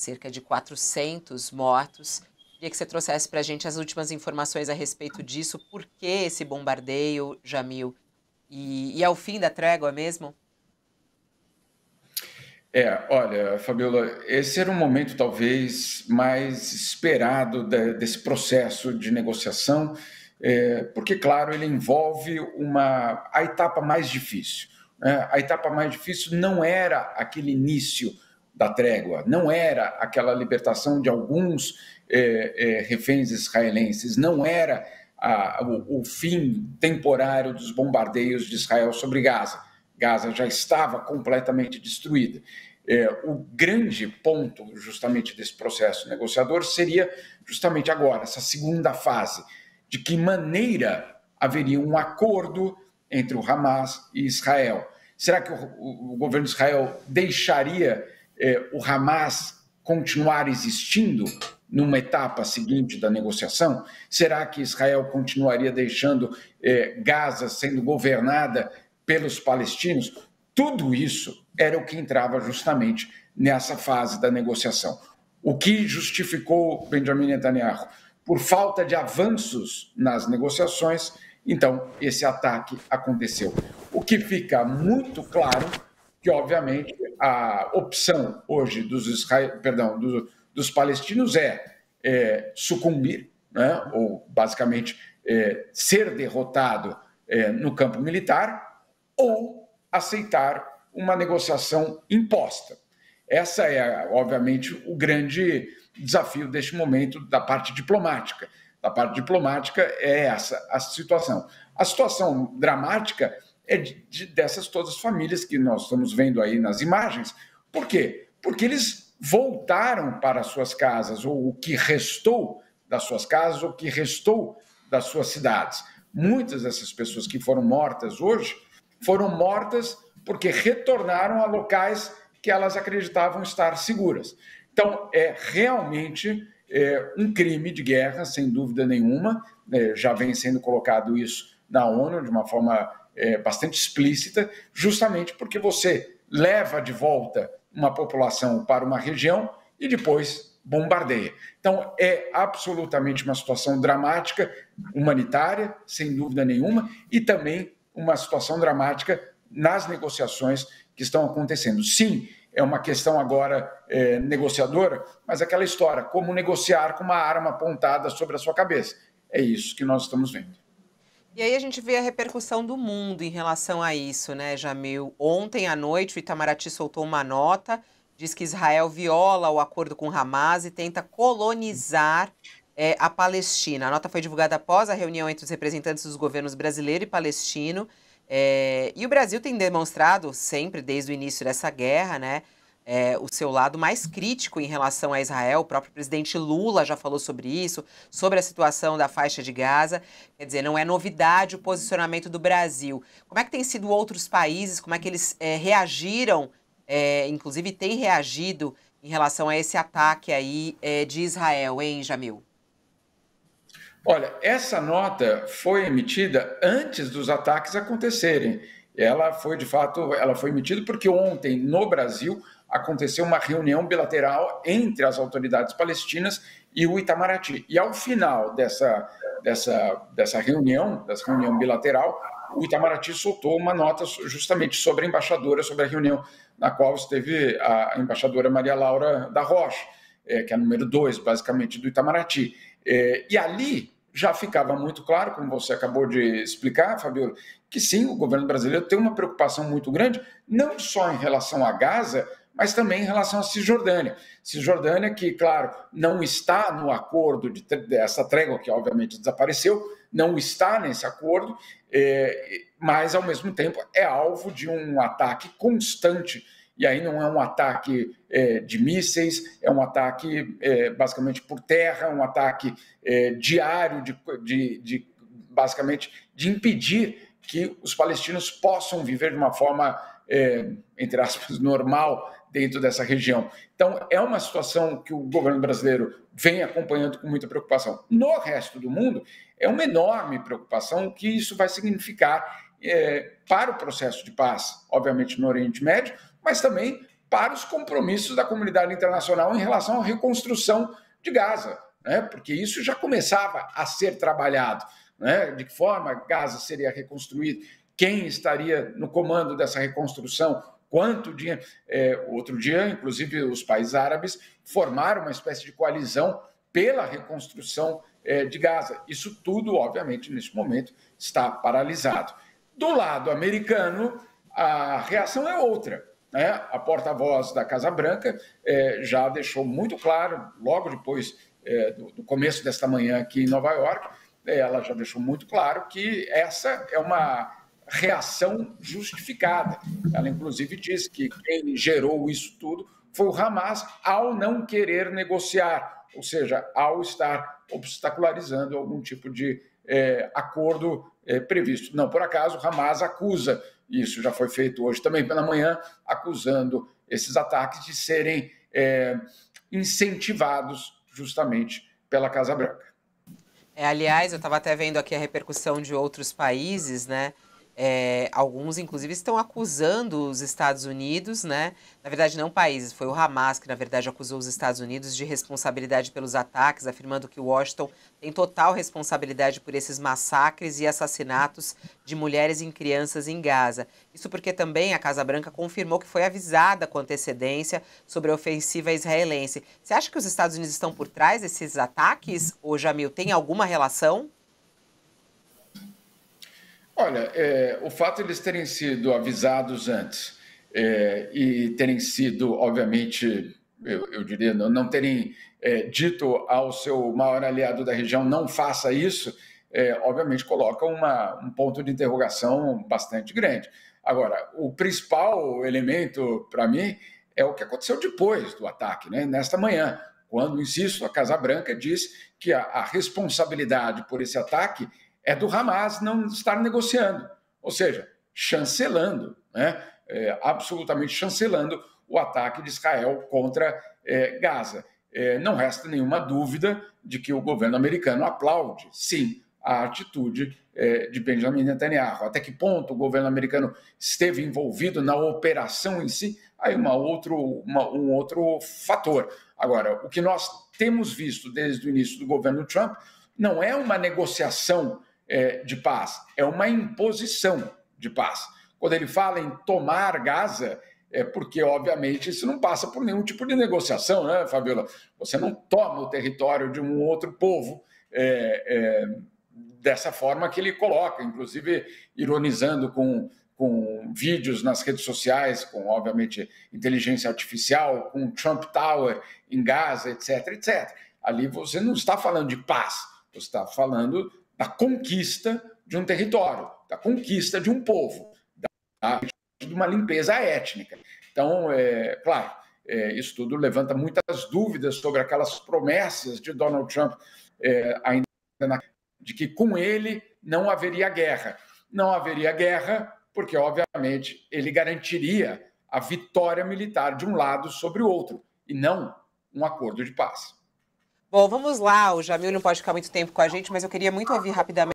cerca de 400 mortos. Queria que você trouxesse para a gente as últimas informações a respeito disso, por que esse bombardeio, Jamil? E é o fim da trégua mesmo? Olha, Fabiola, esse era um momento talvez mais esperado desse processo de negociação, porque, claro, ele envolve a etapa mais difícil, né? A etapa mais difícil não era aquele início da trégua, não era aquela libertação de alguns reféns israelenses, não era o fim temporário dos bombardeios de Israel sobre Gaza. Gaza já estava completamente destruída. O grande ponto, justamente, desse processo negociador seria justamente agora, essa segunda fase, de que maneira haveria um acordo entre o Hamas e Israel. Será que o governo de Israel deixaria o Hamas continuar existindo numa etapa seguinte da negociação? Será que Israel continuaria deixando Gaza sendo governada pelos palestinos? Tudo isso era o que entrava justamente nessa fase da negociação. O que justificou Benjamin Netanyahu? Por falta de avanços nas negociações, então esse ataque aconteceu. O que fica muito claro que, obviamente, a opção hoje dos palestinos é sucumbir, né, ou basicamente ser derrotado no campo militar, ou aceitar uma negociação imposta. Essa é, obviamente, o grande desafio deste momento da parte diplomática. Da parte diplomática é essa a situação. A situação dramática é dessas todas as famílias que nós estamos vendo aí nas imagens. Por quê? Porque eles voltaram para suas casas, ou o que restou das suas casas, ou o que restou das suas cidades. Muitas dessas pessoas que foram mortas hoje foram mortas porque retornaram a locais que elas acreditavam estar seguras. Então, é realmente um crime de guerra, sem dúvida nenhuma. Já vem sendo colocado isso na ONU de uma forma bastante explícita, justamente porque você leva de volta uma população para uma região e depois bombardeia. Então, é absolutamente uma situação dramática, humanitária, sem dúvida nenhuma, e também uma situação dramática nas negociações que estão acontecendo. Sim, é uma questão agora negociadora, mas aquela história, como negociar com uma arma apontada sobre a sua cabeça. É isso que nós estamos vendo. E aí a gente vê a repercussão do mundo em relação a isso, né, Jamil? Ontem à noite, o Itamaraty soltou uma nota, diz que Israel viola o acordo com Hamas e tenta colonizar a Palestina. A nota foi divulgada após a reunião entre os representantes dos governos brasileiro e palestino. E o Brasil tem demonstrado sempre, desde o início dessa guerra, né, o seu lado mais crítico em relação a Israel. O próprio presidente Lula já falou sobre isso, sobre a situação da faixa de Gaza. Quer dizer, não é novidade o posicionamento do Brasil. Como é que tem sido outros países, como é que eles reagiram, inclusive têm reagido em relação a esse ataque aí de Israel, hein, Jamil? Olha, essa nota foi emitida antes dos ataques acontecerem. Ela foi, de fato, ela foi emitida porque ontem, no Brasil, aconteceu uma reunião bilateral entre as autoridades palestinas e o Itamaraty. E ao final dessa reunião bilateral, o Itamaraty soltou uma nota justamente sobre a embaixadora, sobre a reunião na qual esteve a embaixadora Maria Laura da Rocha, que é a número 2, basicamente, do Itamaraty. E ali já ficava muito claro, como você acabou de explicar, Fabiola, que sim, o governo brasileiro tem uma preocupação muito grande, não só em relação a Gaza, mas também em relação à Cisjordânia. Cisjordânia que, claro, não está no acordo dessa trégua, que obviamente desapareceu, não está nesse acordo, mas, ao mesmo tempo, é alvo de um ataque constante. E aí não é um ataque de mísseis, é um ataque basicamente por terra, um ataque diário basicamente de impedir que os palestinos possam viver de uma forma, entre aspas, normal dentro dessa região. Então, é uma situação que o governo brasileiro vem acompanhando com muita preocupação. No resto do mundo, é uma enorme preocupação o que isso vai significar para o processo de paz, obviamente no Oriente Médio, mas também para os compromissos da comunidade internacional em relação à reconstrução de Gaza, né? Porque isso já começava a ser trabalhado, né? De que forma Gaza seria reconstruído, quem estaria no comando dessa reconstrução, quanto dinheiro. Outro dia, inclusive, os países árabes formaram uma espécie de coalizão pela reconstrução de Gaza. Isso tudo, obviamente, neste momento está paralisado. Do lado americano, a reação é outra, né? A porta-voz da Casa Branca já deixou muito claro, logo depois do começo desta manhã aqui em Nova York, ela já deixou muito claro que essa é uma reação justificada. Ela, inclusive, diz que quem gerou isso tudo foi o Hamas ao não querer negociar, ou seja, ao estar obstacularizando algum tipo de acordo previsto. Não por acaso, o Hamas acusa, isso já foi feito hoje também pela manhã, acusando esses ataques de serem incentivados justamente pela Casa Branca. Aliás, eu estava até vendo aqui a repercussão de outros países, né? Alguns, inclusive, estão acusando os Estados Unidos, né? Na verdade, não países, foi o Hamas que, na verdade, acusou os Estados Unidos de responsabilidade pelos ataques, afirmando que Washington tem total responsabilidade por esses massacres e assassinatos de mulheres e crianças em Gaza. Isso porque também a Casa Branca confirmou que foi avisada com antecedência sobre a ofensiva israelense. Você acha que os Estados Unidos estão por trás desses ataques, ô Jamil? Tem alguma relação? Olha, o fato de eles terem sido avisados antes e terem sido, obviamente, eu diria, não terem dito ao seu maior aliado da região não faça isso, obviamente coloca um ponto de interrogação bastante grande. Agora, o principal elemento para mim é o que aconteceu depois do ataque, né? Nesta manhã, quando, insisto, a Casa Branca diz que a responsabilidade por esse ataque é do Hamas não estar negociando, ou seja, chancelando, né? Absolutamente chancelando o ataque de Israel contra Gaza. Não resta nenhuma dúvida de que o governo americano aplaude, sim, a atitude de Benjamin Netanyahu. Até que ponto o governo americano esteve envolvido na operação em si, aí um outro fator. Agora, o que nós temos visto desde o início do governo Trump não é uma negociação de paz, é uma imposição de paz. Quando ele fala em tomar Gaza, é porque, obviamente, isso não passa por nenhum tipo de negociação, né, Fabiola? Você não toma o território de um outro povo dessa forma que ele coloca, inclusive ironizando com vídeos nas redes sociais, com, obviamente, inteligência artificial, com Trump Tower em Gaza, etc, etc. Ali você não está falando de paz, você está falando da conquista de um território, da conquista de um povo, de uma limpeza étnica. Então, claro, isso tudo levanta muitas dúvidas sobre aquelas promessas de Donald Trump, de que com ele não haveria guerra. Não haveria guerra porque, obviamente, ele garantiria a vitória militar de um lado sobre o outro, e não um acordo de paz. Bom, vamos lá, o Jamil não pode ficar muito tempo com a gente, mas eu queria muito ouvir rapidamente